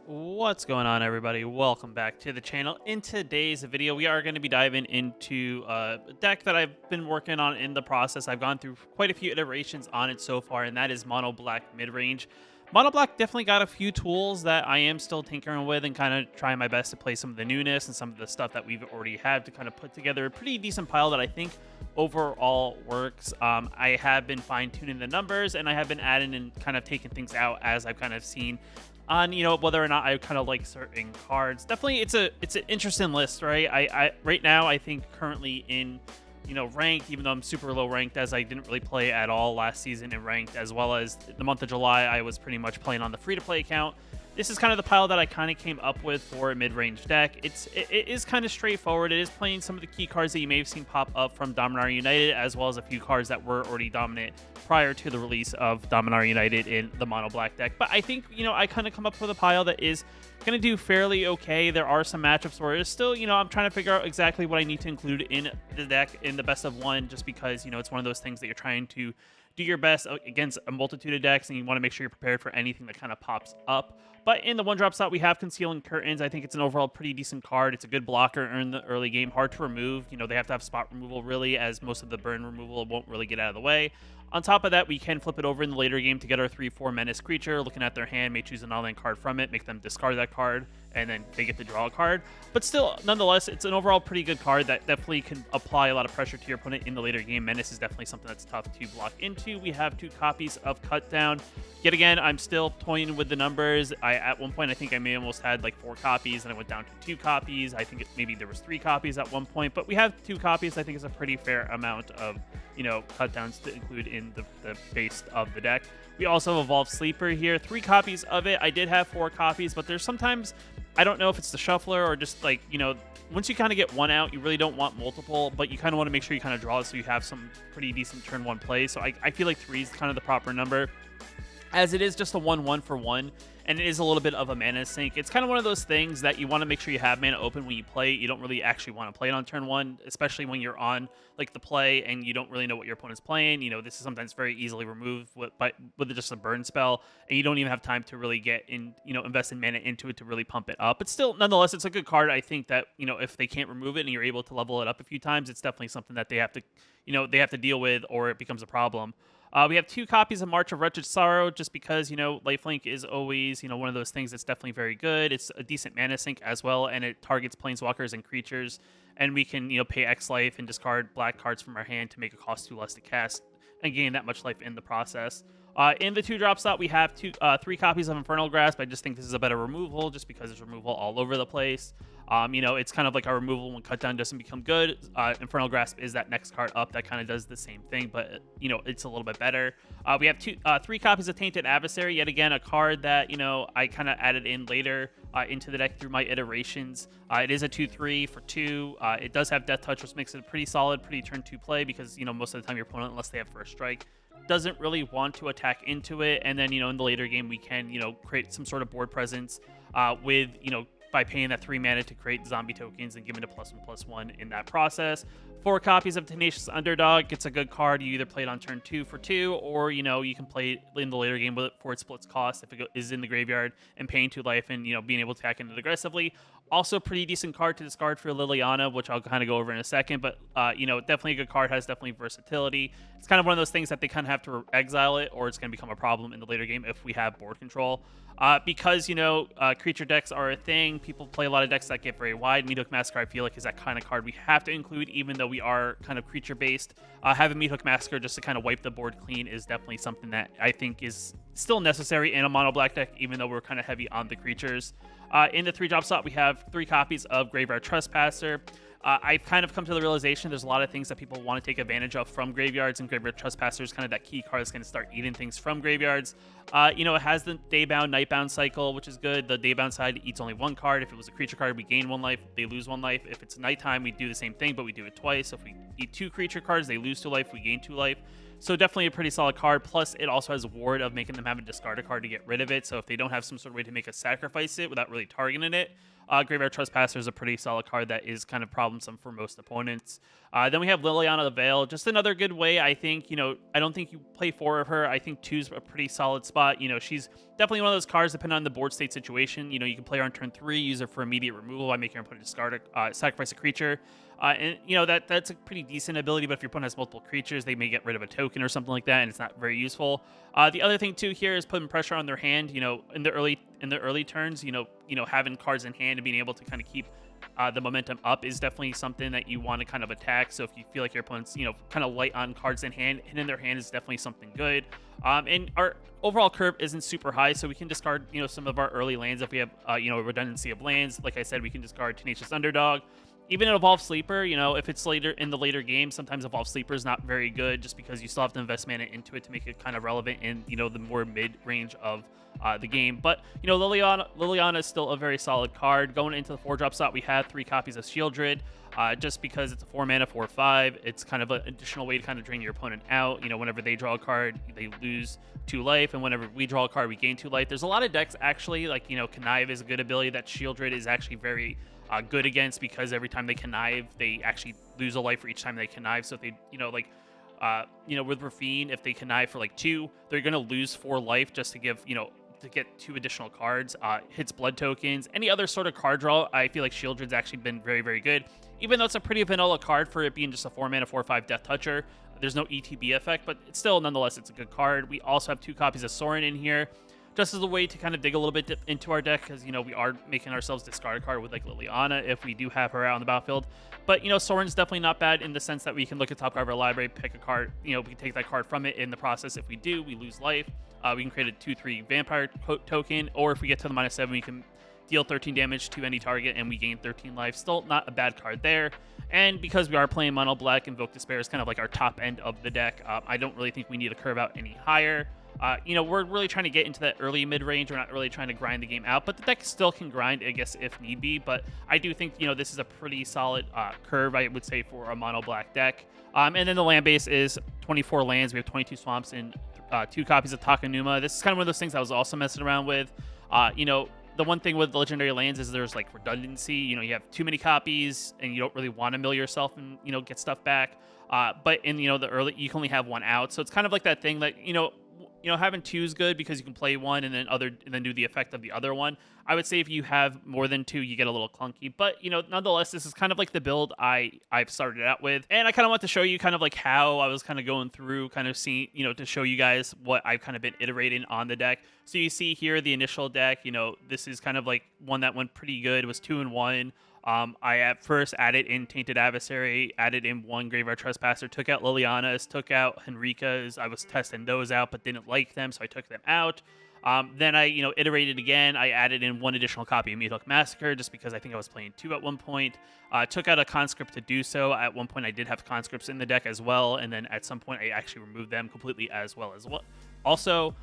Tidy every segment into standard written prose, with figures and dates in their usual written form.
What's going on, everybody? Welcome back to the channel. In today's video, we are going to be diving into a deck that I've been working on in the process. I've gone through quite a few iterations on it so far, and that is Mono Black Midrange. Mono Black definitely got a few tools that I am still tinkering with and kind of trying my best to play some of the newness and some of the stuff that we've already had to kind of put together a pretty decent pile that I think overall works. I have been fine-tuning the numbers, and I have been adding and kind of taking things out as I've kind of seen on whether or not I kind of like certain cards. Definitely it's an interesting list, right? I right now I think currently in ranked, even though I'm super low ranked as I didn't really play at all last season in ranked, as well as the month of July I was pretty much playing on the free to play account. This is kind of the pile that I kind of came up with for a mid-range deck. It is kind of straightforward. It is playing some of the key cards that you may have seen pop up from Dominaria United, as well as a few cards that were already dominant prior to the release of Dominaria United in the Mono Black deck. But I think, I kind of come up with a pile that is going to do fairly okay. There are some matchups where it's still, I'm trying to figure out exactly what I need to include in the deck in the best of one, just because, it's one of those things that you're trying to do your best against a multitude of decks, and you want to make sure you're prepared for anything that kind of pops up. But in the one-drop slot, we have Concealing Curtains. I think it's an overall pretty decent card. It's a good blocker in the early game, hard to remove. They have to have spot removal, really, as most of the burn removal won't really get out of the way. On top of that, we can flip it over in the later game to get our 3/4 Menace creature. Looking at their hand, may choose an online card from it, make them discard that card, and then they get to draw a card. But still, nonetheless, it's an overall pretty good card that definitely can apply a lot of pressure to your opponent in the later game. Menace is definitely something that's tough to block into. We have 2 copies of Cut Down. Yet again, I'm still toying with the numbers. At one point, I think I may almost had like 4 copies, and I went down to 2 copies. I think maybe there was 3 copies at one point, but we have 2 copies. I think is a pretty fair amount of cut downs to include in the base of the deck. We also evolved Sleeper here, 3 copies of it. I did have 4 copies, but there's sometimes, I don't know if it's the shuffler or just like, once you kind of get one out, you really don't want multiple, but you kind of want to make sure you kind of draw it so you have some pretty decent turn 1 play. So I feel like 3 is kind of the proper number, as it is just a 1/1 for 1, and it is a little bit of a mana sink. It's kind of one of those things that you want to make sure you have mana open when you play. You don't really actually want to play it on turn 1, especially when you're on like the play and you don't really know what your opponent's playing. This is sometimes very easily removed with just a burn spell, and you don't even have time to really get in, invest in mana into it to really pump it up. But still, nonetheless, it's a good card. I think that, if they can't remove it and you're able to level it up a few times, it's definitely something that they have to deal with, or it becomes a problem. We have 2 copies of March of Wretched Sorrow, just because, Lifelink is always, one of those things that's definitely very good. It's a decent mana sink as well, and it targets planeswalkers and creatures. And we can, pay X life and discard black cards from our hand to make it cost 2 less to cast and gain that much life in the process. In the 2-drop slot, we have 3 copies of Infernal Grasp. I just think this is a better removal, just because there's removal all over the place. It's kind of like our removal when Cut Down doesn't become good. Infernal Grasp is that next card up that kind of does the same thing, but, it's a little bit better. We have 3 copies of Tainted Adversary. Yet again, a card that, I kind of added in later into the deck through my iterations. It is a 2/3 for 2. It does have Death Touch, which makes it a pretty solid, pretty turn 2 play, because, most of the time your opponent, unless they have First Strike, doesn't really want to attack into it. And then, in the later game, we can, create some sort of board presence with, by paying that 3 mana to create zombie tokens and giving it a +1/+1 in that process. 4 copies of Tenacious Underdog. It's a good card. You either play it on turn 2 for 2, or, you can play it in the later game with it for its splits cost if it is in the graveyard, and paying 2 life and, being able to attack into it aggressively. Also a pretty decent card to discard for Liliana, which I'll kind of go over in a second, but, definitely a good card, has definitely versatility. It's kind of one of those things that they kind of have to exile it, or it's going to become a problem in the later game if we have board control. Because, creature decks are a thing. People play a lot of decks that get very wide. Meathook Massacre, I feel like, is that kind of card we have to include, even though we are kind of creature-based. Having Meathook Massacre just to kind of wipe the board clean is definitely something that I think is still necessary in a mono black deck, even though we're kind of heavy on the creatures. In the 3-drop slot, we have 3 copies of Graveyard Trespasser. I've kind of come to the realization there's a lot of things that people want to take advantage of from graveyards, and Graveyard Trespasser is kind of that key card that's going to start eating things from graveyards. It has the Daybound, Nightbound cycle, which is good. The Daybound side eats only 1 card. If it was a creature card, we gain 1 life, they lose 1 life. If it's nighttime, we do the same thing, but we do it twice. So if we eat 2 creature cards, they lose 2 life, we gain 2 life. So definitely a pretty solid card. Plus, it also has a ward of making them have a discard a card to get rid of it. So if they don't have some sort of way to make us sacrifice it without really targeting it, Graveyard Trespasser is a pretty solid card that is kind of problemsome for most opponents. Then we have Liliana the Veil, just another good way. I think, I don't think you play 4 of her. I think 2's a pretty solid spot. She's definitely one of those cards, depending on the board state situation. You can play her on turn 3, use her for immediate removal by making her opponent discard sacrifice a creature. And that's a pretty decent ability, but if your opponent has multiple creatures, they may get rid of a token or something like that, and it's not very useful. The other thing too here is putting pressure on their hand. In the early turns, having cards in hand and being able to kind of keep the momentum up is definitely something that you want to kind of attack. So if you feel like your opponent's kind of light on cards in hand, hitting their hand is definitely something good. And our overall curve isn't super high, so we can discard some of our early lands if we have a redundancy of lands. Like I said, we can discard Tenacious Underdog. Even an Evolved Sleeper, if it's later in the later game, sometimes Evolved Sleeper is not very good just because you still have to invest mana into it to make it kind of relevant in, the more mid-range of the game. But, Liliana is still a very solid card. Going into the 4-drop slot, we have 3 copies of Shieldred. Just because it's a 4-mana 4/5, it's kind of an additional way to kind of drain your opponent out. Whenever they draw a card, they lose 2 life, and whenever we draw a card, we gain 2 life. There's a lot of decks, actually, like, Connive is a good ability that Shieldred is actually very good against, because every time they connive, they actually lose a life for each time they connive. So if they, with Rafine, if they connive for like 2, they're going to lose 4 life just to give, to get 2 additional cards. Hits blood tokens, any other sort of card draw. I feel like Shieldred's actually been very, very good. Even though it's a pretty vanilla card for it being just a 4-mana 4/5 Death Toucher, there's no ETB effect, but it's still, nonetheless, it's a good card. We also have 2 copies of Sorin in here, just as a way to kind of dig a little bit into our deck, because, we are making ourselves discard a card with, like, Liliana if we do have her out on the battlefield. But, Sorin's definitely not bad in the sense that we can look at top card of our library, pick a card, we can take that card from it. In the process, if we do, we lose life. We can create a 2/3 Vampire token, or if we get to the -7, we can deal 13 damage to any target, and we gain 13 life. Still not a bad card there. And because we are playing Mono Black, Invoke Despair is kind of like our top end of the deck. I don't really think we need to curve out any higher. We're really trying to get into that early mid-range. We're not really trying to grind the game out, but the deck still can grind, I guess, if need be. But I do think, this is a pretty solid curve, I would say, for a mono black deck. And then the land base is 24 lands. We have 22 swamps and 2 copies of Takenuma. This is kind of one of those things I was also messing around with. The one thing with legendary lands is there's like redundancy. You have too many copies and you don't really want to mill yourself and, get stuff back. But in, the early, you can only have 1 out. So it's kind of like that thing that, having 2 is good because you can play 1 and then do the effect of the other one. I would say if you have more than 2, you get a little clunky. But, nonetheless, this is kind of like the build I've started out with. And I kind of want to show you kind of like how I was kind of going through, kind of seeing, to show you guys what I've kind of been iterating on the deck. So you see here the initial deck, this is kind of like one that went pretty good. It was 2-1. I at first added in Tainted Adversary, added in 1 Graveyard Trespasser, took out Liliana's, took out Henrika's. I was testing those out, but didn't like them, so I took them out. Then I, iterated again. I added in 1 additional copy of Meathook Massacre, just because I think I was playing 2 at one point. Took out a conscript to do so. At one point, I did have conscripts in the deck as well, and then at some point, I actually removed them completely as well. Also,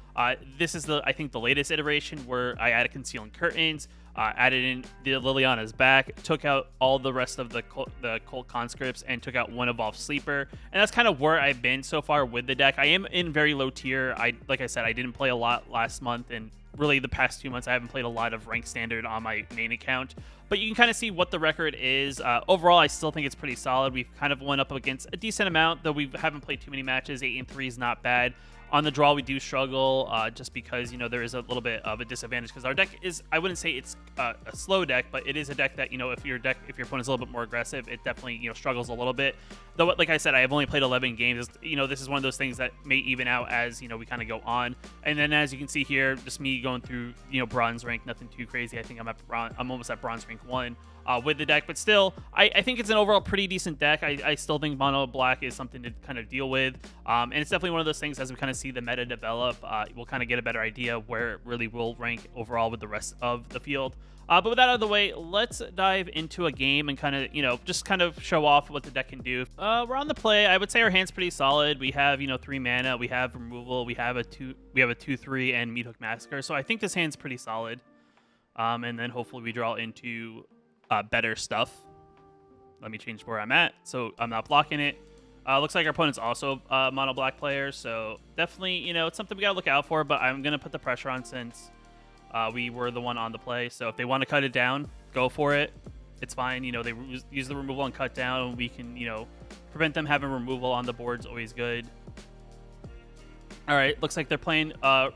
this is I think the latest iteration where I added Concealing Curtains, added in the Liliana's back, took out all the rest of the Cult Conscripts, and took out 1 Evolved Sleeper. And that's kind of where I've been so far with the deck. I am in very low tier. Like I said, I didn't play a lot last month, and really the past 2 months I haven't played a lot of Rank Standard on my main account. But you can kind of see what the record is. Overall, I still think it's pretty solid. We've kind of went up against a decent amount, though we haven't played too many matches. 8-3 is not bad. On the draw, we do struggle just because, there is a little bit of a disadvantage because our deck is, I wouldn't say it's a slow deck, but it is a deck that, if your opponent's a little bit more aggressive, it definitely, struggles a little bit. Though, like I said, I have only played 11 games. This is one of those things that may even out as, we kind of go on. And then as you can see here, just me going through, bronze rank, nothing too crazy. I think I'm almost at bronze rank 1. With the deck, but still, I think it's an overall pretty decent deck. I still think mono black is something to kind of deal with, and it's definitely one of those things as we kind of see the meta develop, we'll kind of get a better idea of where it really will rank overall with the rest of the field. But with that out of the way, let's dive into a game and kind of, just kind of show off what the deck can do. We're on the play. I would say our hand's pretty solid. We have, 3 mana, we have removal, we have a 2/3 and Meathook Massacre. So I think this hand's pretty solid. And then hopefully we draw into better stuff. Let me change where I'm at so I'm not blocking it. Looks like our opponent's also a mono black player, so definitely, it's something we gotta look out for, but I'm gonna put the pressure on since We were the one on the play, so if they want to cut it down, go for it. It's fine. They use the removal and cut down. We can, prevent them having removal on the board's always good. All right, looks like they're playing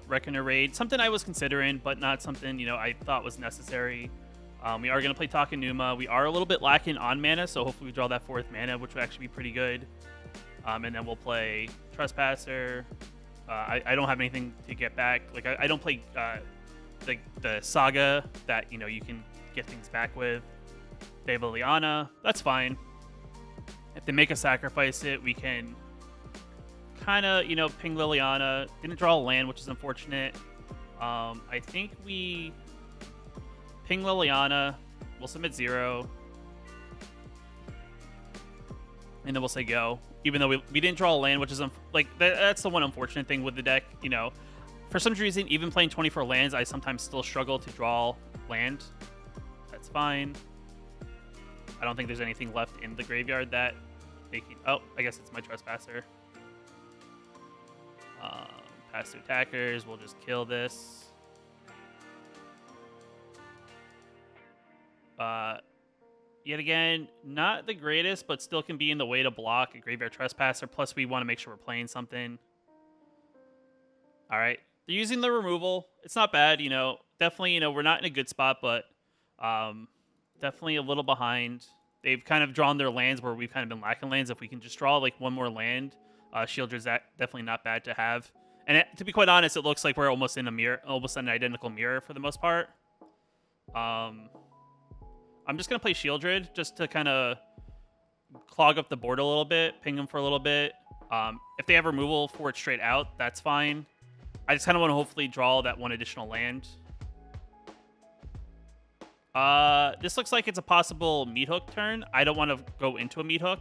Reckoner Raid. Something I was considering, but not something, I thought was necessary. We are going to play Takenuma. We are a little bit lacking on mana, so hopefully we draw that 4th mana, which would actually be pretty good. And then we'll play Trespasser. I don't have anything to get back. Like, I don't play the Saga that, you can get things back with. They have Liliana. That's fine. If they make us sacrifice it, we can kind of, ping Liliana. Didn't draw a land, which is unfortunate. I think we ping Liliana. We'll submit 0. And then we'll say go. Even though we didn't draw a land, which is that's the one unfortunate thing with the deck. For some reason, even playing 24 lands, I sometimes still struggle to draw land. That's fine. I don't think there's anything left in the graveyard that they can... Oh, I guess it's my Trespasser. Pass to attackers. We'll just kill this. Yet again, not the greatest, but still can be in the way to block a Graveyard Trespasser. Plus, we want to make sure we're playing something. All right. They're using the removal. It's not bad, Definitely, we're not in a good spot, but definitely a little behind. They've kind of drawn their lands where we've kind of been lacking lands. If we can just draw, one more land, Shieldred's definitely not bad to have. And to be quite honest, it looks like we're almost in a mirror, almost an identical mirror for the most part. I'm just going to play Shieldred just to kind of clog up the board a little bit, ping them for a little bit. If they have removal for it straight out, that's fine. I just kind of want to hopefully draw that one additional land. This looks like it's a possible Meat Hook turn. I don't want to go into a Meat Hook.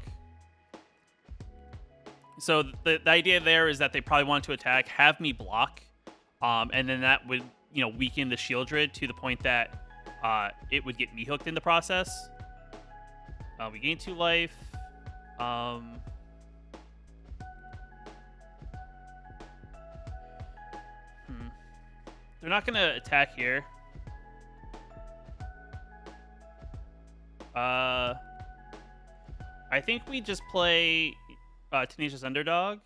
So the idea there is that they probably want to attack, have me block, and then that would, weaken the Shieldred to the point that it would get me hooked in the process. We gain 2 life. They're not going to attack here. I think we just play Tenacious Underdog.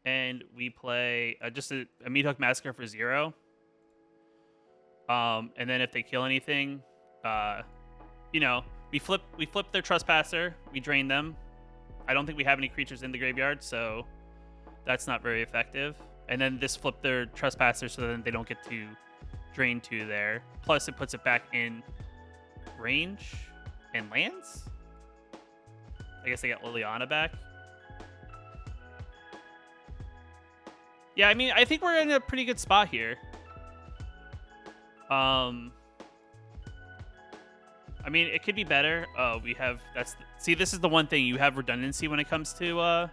And we play just a Meat Hook Massacre for 0. And then if they kill anything, we flip their Trespasser, we drain them. I don't think we have any creatures in the graveyard, so that's not very effective. And then this flip their Trespasser so then they don't get to drain 2 there. Plus it puts it back in range and lands. I guess they got Liliana back. Yeah, I mean, I think we're in a pretty good spot here. I mean, it could be better. We have see, this is the one thing, you have redundancy when it comes to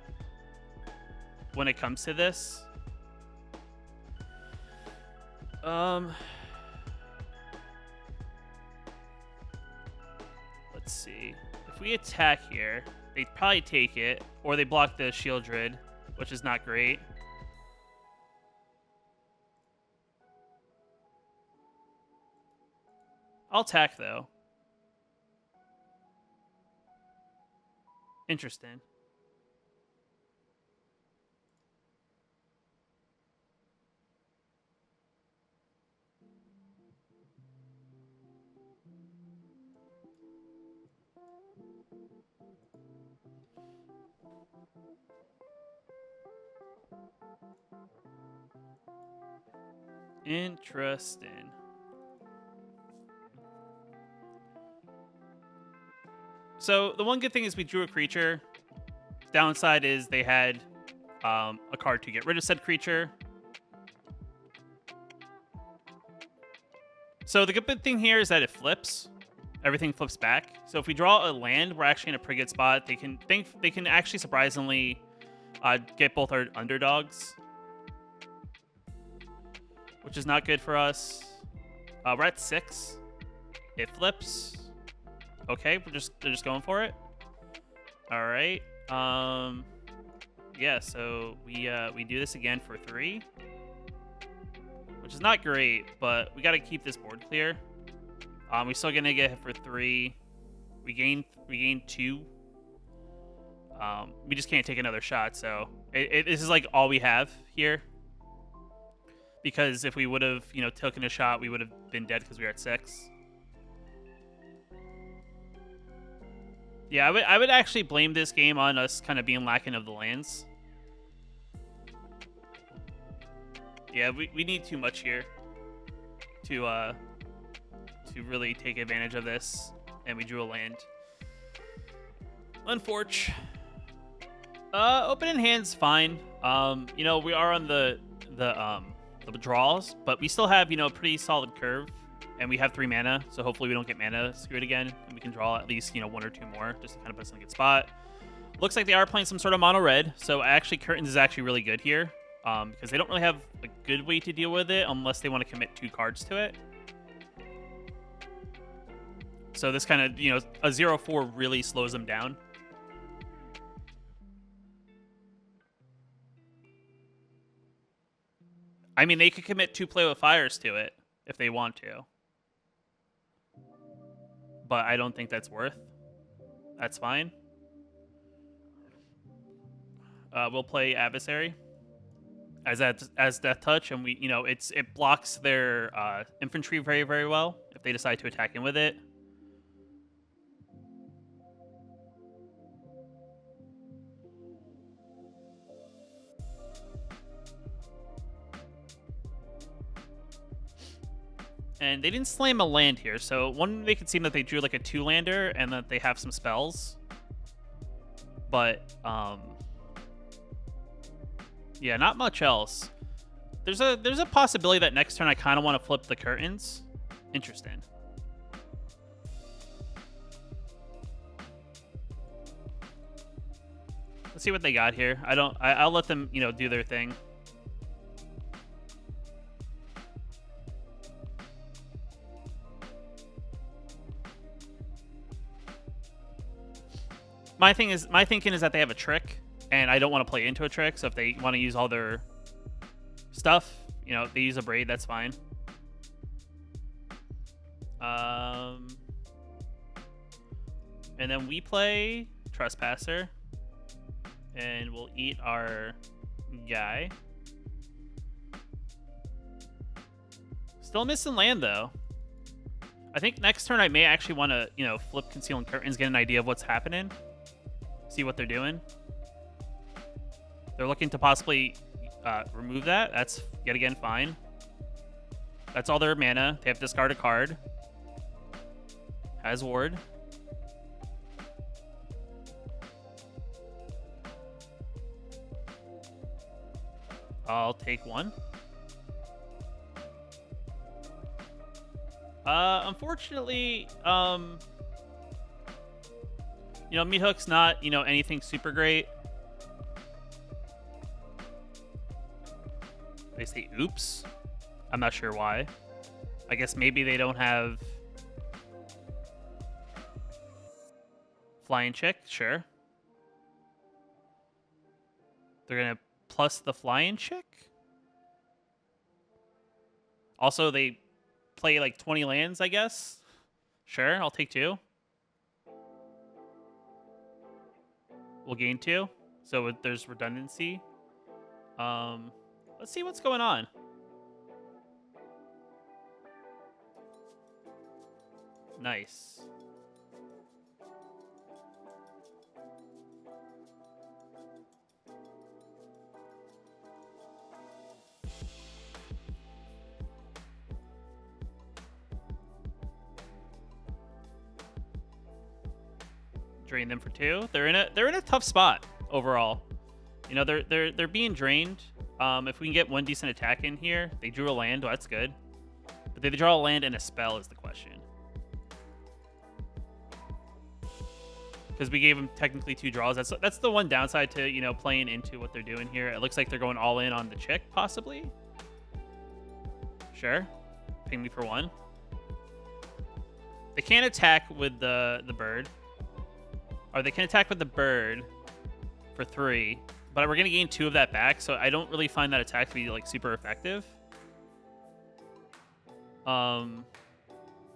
this. Let's see. If we attack here, they probably take it, or they block the Shieldred, which is not great. I'll attack, though. Interesting. Interesting. So the one good thing is we drew a creature. Downside is they had a card to get rid of said creature. So the good thing here is that it flips. Everything flips back. So if we draw a land, we're actually in a pretty good spot. They can actually surprisingly get both our underdogs, which is not good for us. We're at 6. It flips. Okay, they're just going for it. All right. Yeah. So we do this again for 3, which is not great, but we got to keep this board clear. We're still gonna get hit for 3. We gain 2. We just can't take another shot, so this is like all we have here. Because if we would have, you know, taken a shot, we would have been dead because we were at 6. Yeah, I would actually blame this game on us kind of being lacking of the lands. Yeah, we need too much here to really take advantage of this, and we drew a land. Unfortunate. Open in hand's fine. You know, we are on the draws, but we still have, you know, a pretty solid curve, and we have 3 mana, so hopefully we don't get mana screwed again, and we can draw at least, you know, 1 or 2 more just to kind of put us in a good spot. Looks like they are playing some sort of mono red, so actually Curtains is actually really good here, because they don't really have a good way to deal with it unless they want to commit 2 cards to it. So this kind of, you know, a 0/4 really slows them down. I mean, they could commit 2 Play with Fires to it if they want to. But I don't think that's worth. That's fine. We'll play Adversary as Death Touch, and we, you know, it blocks their infantry very, very well if they decide to attack in with it. And they didn't slam a land here, so one they could seem that they drew like a 2-lander and that they have some spells. But yeah, not much else. There's a possibility that next turn I kind of want to flip the Curtains. Interesting. Let's see what they got here. I'll let them, you know, do their thing. My thinking is that they have a trick, and I don't want to play into a trick. So if they want to use all their stuff, you know, they use a Braid, that's fine. And then we play Trespasser, and we'll eat our guy. Still missing land though. I think next turn I may actually want to, you know, flip Concealing Curtains, get an idea of what's happening. See what they're doing. They're looking to possibly remove that. That's yet again fine. That's all their mana. They have to discard a card. Has ward. I'll take 1. Unfortunately, you know, Meat Hook's not, you know, anything super great. They say oops. I'm not sure why. I guess maybe they don't have Flying Chick. Sure. They're going to plus the Flying Chick. Also, they play like 20 lands, I guess. Sure, I'll take 2. We'll gain 2, so there's redundancy. Let's see what's going on. Nice. Drain them for 2. They're in a tough spot overall. You know, they're being drained. If we can get 1 decent attack in here, they drew a land. Well, that's good. But did they draw a land and a spell is the question. Because we gave them technically 2 draws. That's the one downside to, you know, playing into what they're doing here. It looks like they're going all in on the chick, possibly. Sure. Ping me for 1. They can't attack with the bird. Or they can attack with the bird for 3, but we're going to gain 2 of that back, so I don't really find that attack to be like super effective.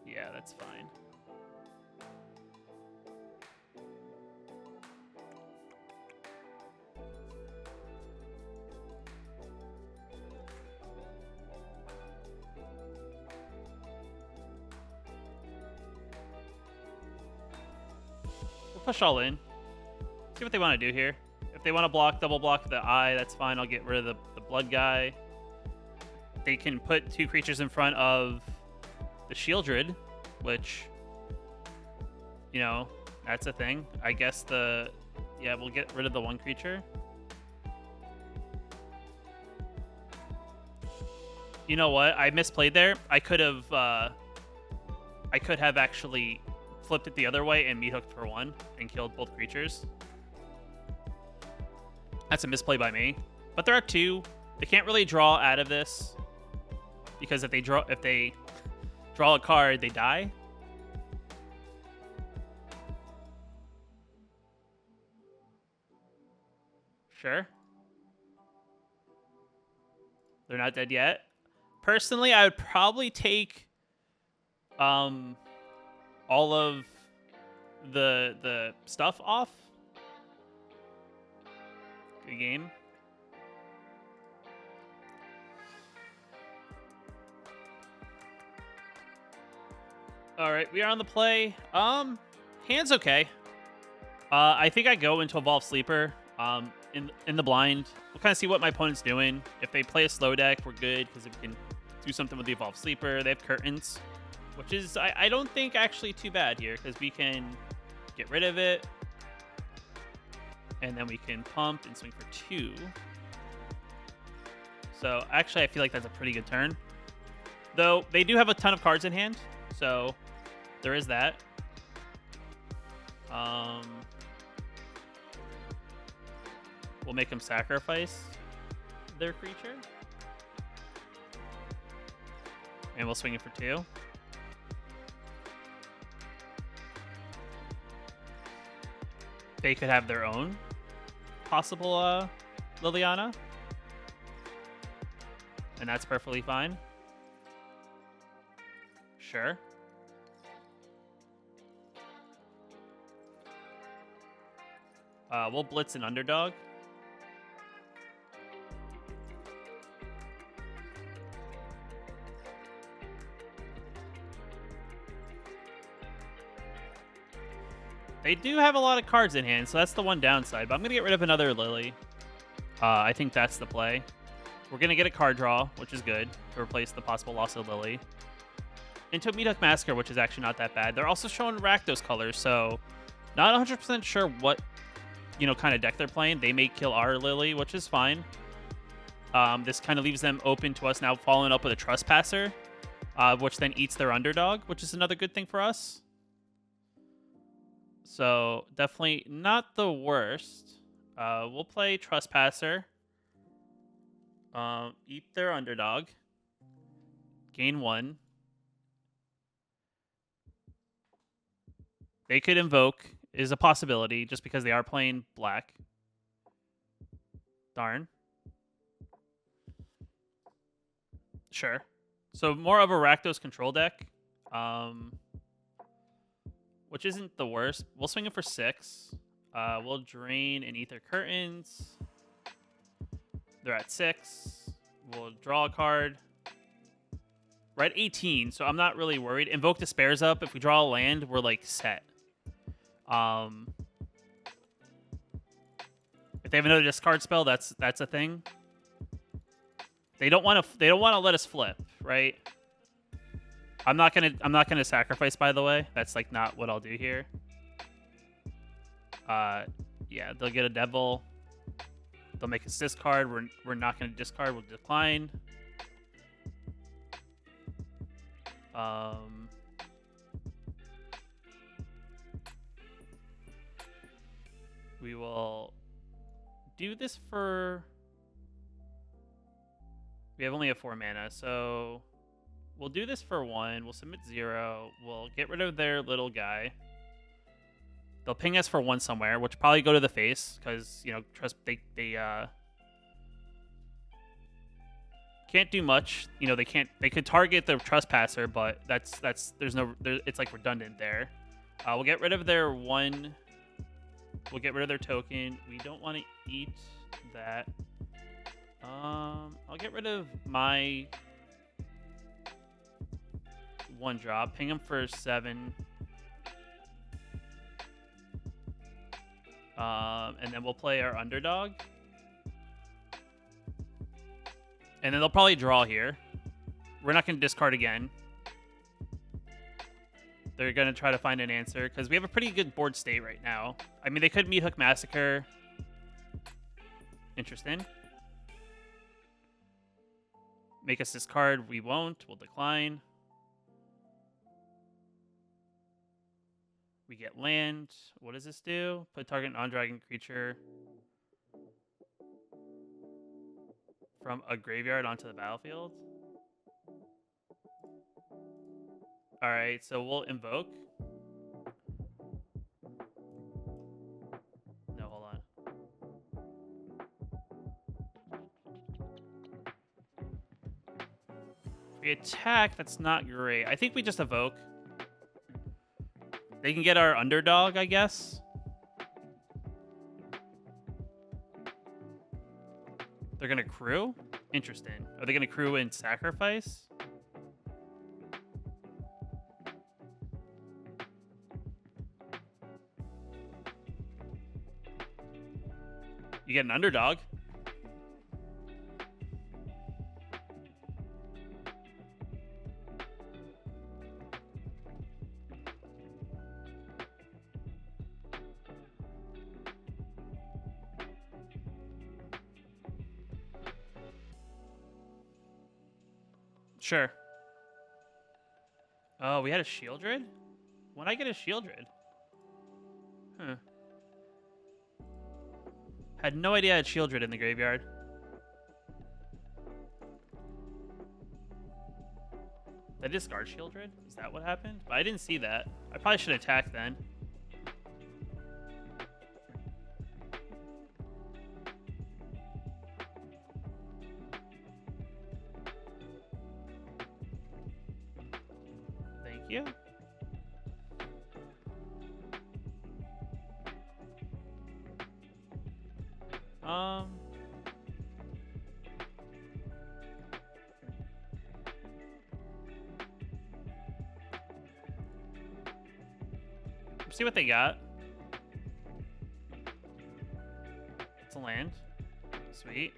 Yeah, that's fine. We'll push all in. See what they want to do here. If they want to block, double block the eye, that's fine. I'll get rid of the blood guy. They can put 2 creatures in front of the Shieldred, which, you know, that's a thing. I guess yeah, we'll get rid of the 1 creature. You know what? I misplayed there. I could have actually flipped it the other way and meat hooked for 1 and killed both creatures. That's a misplay by me. But there are 2. They can't really draw out of this because if they draw a card, they die. Sure. They're not dead yet. Personally, I would probably take all of the stuff off. Good game. All right, we are on the play. Hand's okay. I think I go into Evolve Sleeper. In the blind, we'll kind of see what my opponent's doing. If they play a slow deck, we're good because we can do something with the Evolve Sleeper. They have Curtains, which is I don't think actually too bad here because we can get rid of it, and then we can pump and swing for 2. So actually, I feel like that's a pretty good turn. Though they do have a ton of cards in hand, so there is that. We'll make them sacrifice their creature. And we'll swing it for 2. They could have their own possible Liliana. And that's perfectly fine. Sure. We'll blitz an underdog. They do have a lot of cards in hand, so that's the one downside. But I'm going to get rid of another Lily. I think that's the play. We're going to get a card draw, which is good, to replace the possible loss of Lily. Into a Meat Massacre, which is actually not that bad. They're also showing Rakdos colors, so not 100% sure what kind of deck they're playing. They may kill our Lily, which is fine. This kind of leaves them open to us now following up with a Trespasser, which then eats their underdog, which is another good thing for us. So definitely not the worst. We'll play Trespasser. Eat their underdog. Gain 1. They could invoke is a possibility just because they are playing black. Darn. Sure. So more of a Rakdos control deck. Which isn't the worst. We'll swing it for 6. We'll drain and Ether Curtains. They're at 6. We'll draw a card. We're at 18, so I'm not really worried. Invoke Despair's up. If we draw a land, we're like set. If they have another discard spell, that's a thing. They don't want to let us flip, right? I'm not gonna sacrifice, by the way. That's like not what I'll do here. Yeah, they'll get a devil. They'll make us discard. We're not gonna discard. We'll decline. We will do this for... We have only a 4 mana, so we'll do this for 1. We'll submit 0. We'll get rid of their little guy. They'll ping us for 1 somewhere, which will probably go to the face, because, they Can't do much. You know, they can't. They could target the trespasser, but it's like redundant there. We'll get rid of their one. We'll get rid of their token. We don't want to eat that. I'll get rid of my 1-drop. Ping him for 7. And then we'll play our underdog. And then they'll probably draw here. We're not going to discard again. They're going to try to find an answer because we have a pretty good board state right now. I mean, they could Meat Hook Massacre. Interesting. Make us discard. We won't. We'll decline. We get land. What does this do? Put target non-dragon creature from a graveyard onto the battlefield. All right, so we'll invoke. No, hold on. If we attack, that's not great. I think we just evoke. They can get our underdog, I guess. They're going to crew? Interesting. Are they going to crew and sacrifice? You get an underdog. Sure. Oh, we had a Shieldred? When I get a Shieldred? Huh. Had no idea I had Shieldred in the graveyard. Did I discard Shieldred? Is that what happened? But I didn't see that. I probably should attack then. Thank you. See what they got. It's a land. Sweet.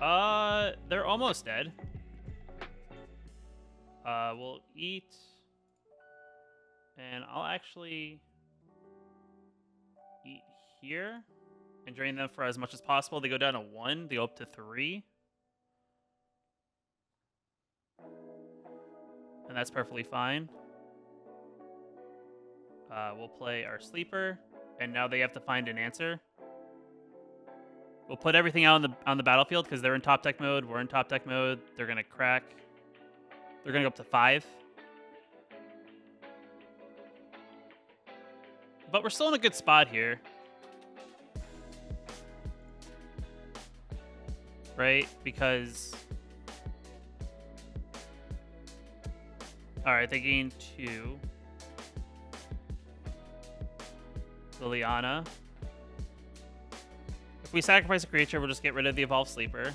They're almost dead. We'll eat. And I'll actually eat here and drain them for as much as possible. They go down to 1. They go up to 3. And that's perfectly fine. We'll play our sleeper, and now they have to find an answer. We'll put everything out on the battlefield because they're in top deck mode. We're in top deck mode. They're gonna crack. They're gonna go up to 5. But we're still in a good spot here, right? Because all right, they gain 2. Liliana. If we sacrifice a creature, we'll just get rid of the Evolved Sleeper.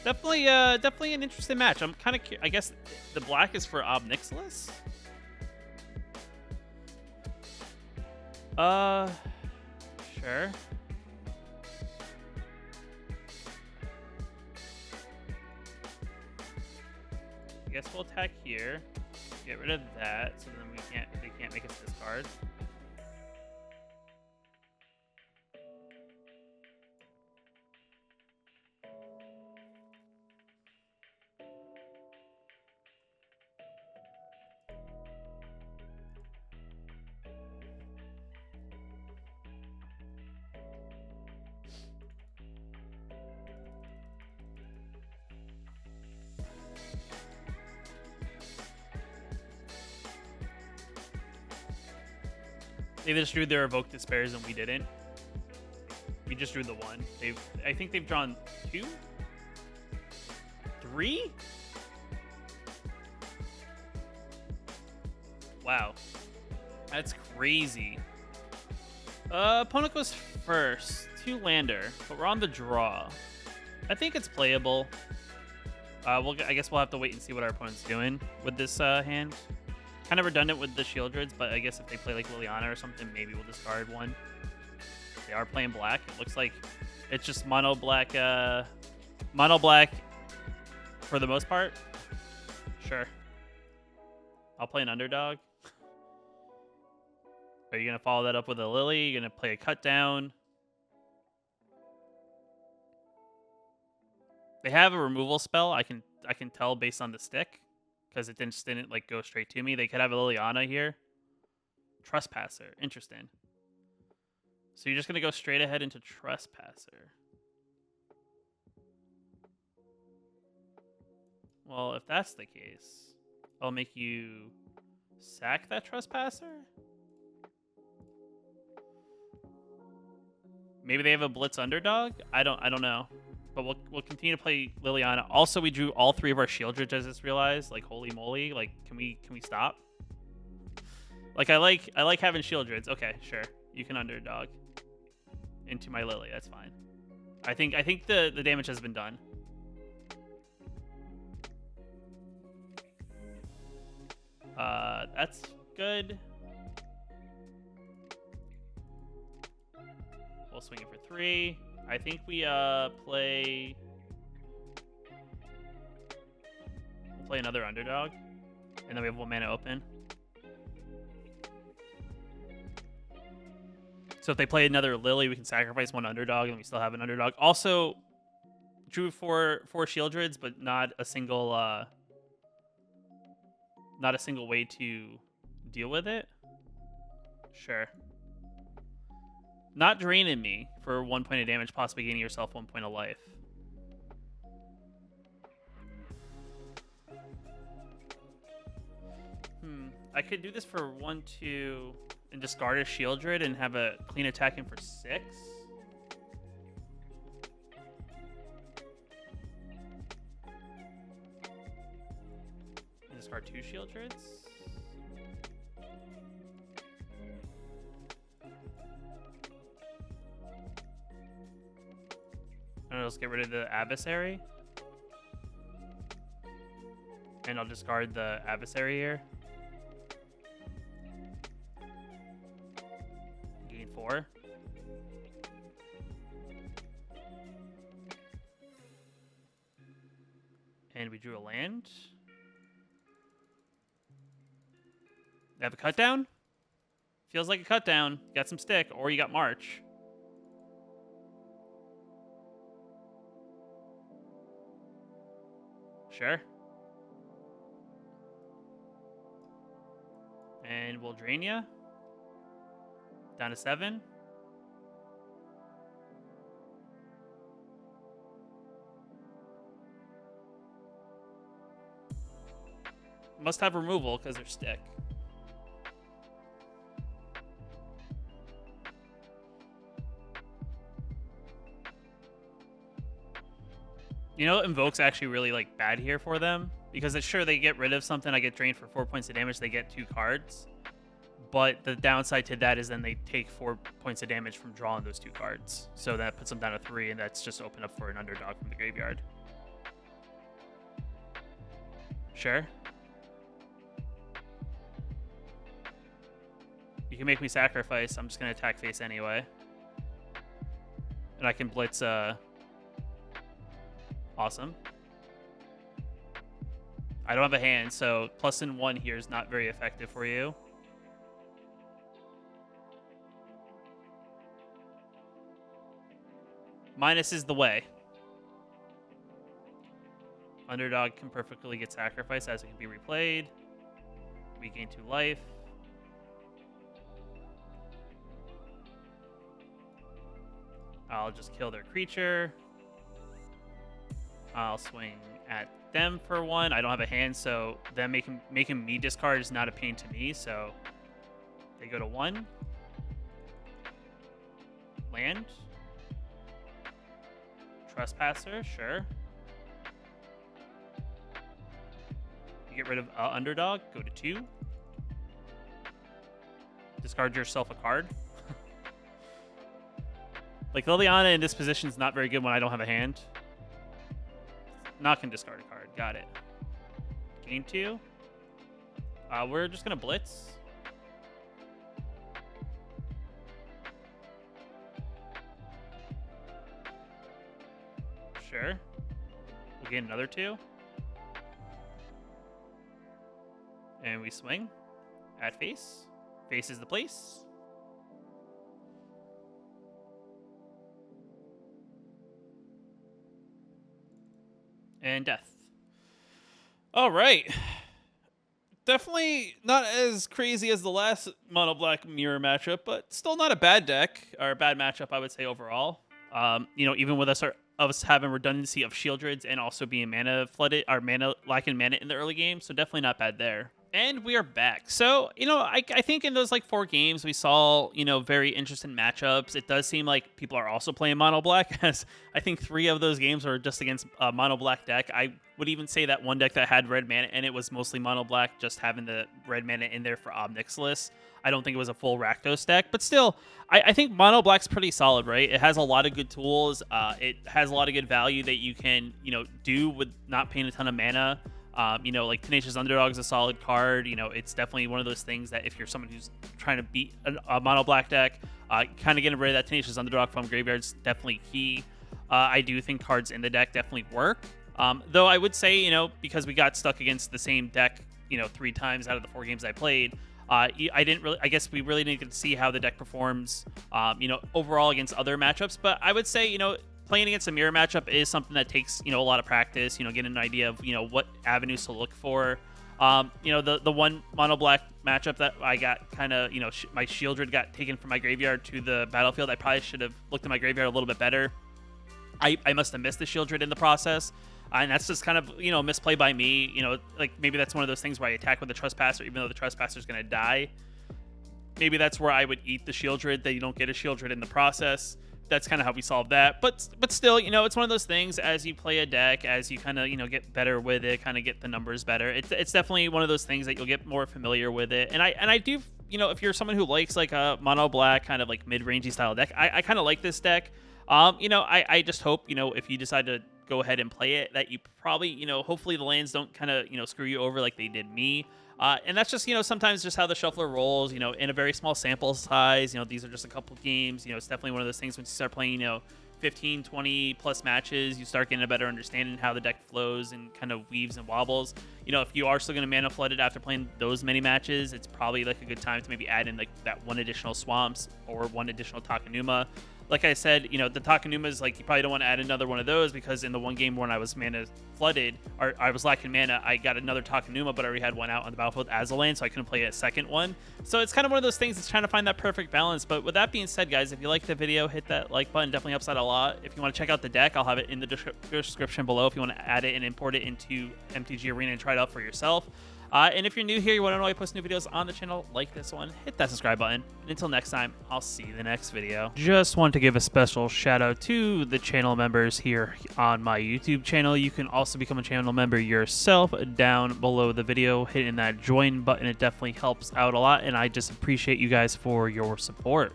Definitely an interesting match. I'm kind of, I guess the black is for Ob Nixilis. Sure. I guess we'll attack here. Get rid of that, so then they can't make us discard. They just drew their Evoke Despairs and we didn't. just drew the one. I think they've drawn 2? 3? Wow. That's crazy. Opponent goes first. 2 lander, but we're on the draw. I think it's playable. I guess we'll have to wait and see what our opponent's doing with this hand. Kind of redundant with the Shieldreds, but I guess if they play like Liliana or something, maybe we'll discard one. They are playing black. It looks like it's just mono black for the most part. Sure. I'll play an underdog. Are you going to follow that up with a Lily? You're going to play a cut down? They have a removal spell. I can tell based on the stick, because it didn't like go straight to me. They could have a Liliana here. Trespasser. Interesting. So you're just going to go straight ahead into Trespasser. Well, if that's the case, I'll make you sack that Trespasser? Maybe they have a Blitz underdog? I don't know. But we'll continue to play Liliana. Also, we drew all 3 of our Shieldreds, I just realized. Like, holy moly. Like, can we stop? Like, I like having Shieldreds. Okay, sure. You can underdog into my Lily. That's fine. I think the damage has been done. That's good. We'll swing it for 3. I think we play another underdog, and then we have 1 mana open. So if they play another Lily, we can sacrifice 1 underdog, and we still have an underdog. Also, drew 4 Shieldreds, but not a single way to deal with it. Sure. Not draining me for 1 point of damage, possibly gaining yourself 1 point of life. I could do this for 1, 2, and discard a Shieldred and have a clean attack in for 6. And discard 2 Shieldreds. And let's get rid of the Adversary. And I'll discard the Adversary here. Gain 4. And we drew a land. They have a cut down? Feels like a cut down. Got some stick, or you got March. Sure. And we'll drain ya. Down to 7. Must have removal because they're stick. You know, Invoke's actually really like bad here for them, because it's sure they get rid of something. I get drained for 4 points of damage. They get 2 cards, but the downside to that is then they take 4 points of damage from drawing those 2 cards. So that puts them down to 3, and that's just open up for an underdog from the graveyard. Sure. You can make me sacrifice. I'm just gonna attack face anyway, and I can blitz. Awesome. I don't have a hand, so +1 here is not very effective for you. Minus is the way. Underdog can perfectly get sacrificed as it can be replayed. We gain 2 life. I'll just kill their creature. I'll swing at them for 1. I don't have a hand, so them making me discard is not a pain to me. So they go to 1. Land. Trespasser, sure. You get rid of Underdog, go to 2. Discard yourself a card. Like, Liliana in this position is not very good when I don't have a hand. Not gonna discard a card. Got it. Gain 2. We're just gonna blitz. Sure. We'll gain another 2. And we swing. Add face. Face is the place. And death. All right. Definitely not as crazy as the last mono black mirror matchup, but still not a bad deck or a bad matchup, I would say overall. You know, even with us having redundancy of Shieldreds and also being mana flooded, or mana lacking mana in the early game, so definitely not bad there. And we are back. So, you know, I think in those like 4 games we saw, you know, very interesting matchups. It does seem like people are also playing mono black, as I think 3 of those games were just against a mono black deck. I would even say that one deck that had red mana and it was mostly mono black, just having the red mana in there for Decklist. I don't think it was a full Rakdos deck, but still, I think mono black's pretty solid, right? It has a lot of good tools. It has a lot of good value that you can, you know, do with not paying a ton of mana. You know, like Tenacious Underdog is a solid card. You know, it's definitely one of those things that if you're someone who's trying to beat a mono black deck, kind of getting rid of that Tenacious Underdog from graveyard's definitely key. I do think cards in the deck definitely work. Though I would say, you know, because we got stuck against the same deck, you know, 3 times out of the 4 games I played, I guess we really need to see how the deck performs, you know, overall against other matchups. But I would say, you know, playing against a mirror matchup is something that takes, you know, a lot of practice, you know, getting an idea of, you know, what avenues to look for. You know, the one mono black matchup that I got kind of, you know, my Shieldred got taken from my graveyard to the battlefield. I probably should have looked at my graveyard a little bit better. I must have missed the Shieldred in the process. And that's just kind of, you know, misplay by me. You know, like maybe that's one of those things where I attack with the Trespasser, even though the Trespasser is going to die. Maybe that's where I would eat the Shieldred, that you don't get a Shieldred in the process. That's kind of how we solve that. But still, you know, it's one of those things as you play a deck, as you kind of, you know, get better with it, kind of get the numbers better. It's definitely one of those things that you'll get more familiar with it. And I do, you know, if you're someone who likes like a mono black kind of like mid-rangey style deck, I kind of like this deck. You know, I just hope, you know, if you decide to go ahead and play it, that you probably, you know, hopefully the lands don't kind of, you know, screw you over like they did me. And that's just, you know, sometimes just how the shuffler rolls, you know, in a very small sample size. You know, these are just a couple games. You know, it's definitely one of those things when you start playing, you know, 15, 20 plus matches, you start getting a better understanding how the deck flows and kind of weaves and wobbles. You know, if you are still going to mana flood it after playing those many matches, it's probably like a good time to maybe add in like that 1 additional Swamps or 1 additional Takenuma. Like I said, you know, the Takenumas, like, you probably don't want to add another one of those because in the one game when I was mana flooded, or I was lacking mana, I got another Takenuma, but I already had one out on the battlefield as a land, so I couldn't play a second one. So it's kind of one of those things that's trying to find that perfect balance. But with that being said, guys, if you liked the video, hit that like button. Definitely helps out a lot. If you want to check out the deck, I'll have it in the description below if you want to add it and import it into MTG Arena and try it out for yourself. And if you're new here, you want to know I post new videos on the channel like this one, hit that subscribe button. And until next time, I'll see you in the next video. Just want to give a special shout out to the channel members here on my YouTube channel. You can also become a channel member yourself down below the video, hitting that join button. It definitely helps out a lot, and I just appreciate you guys for your support.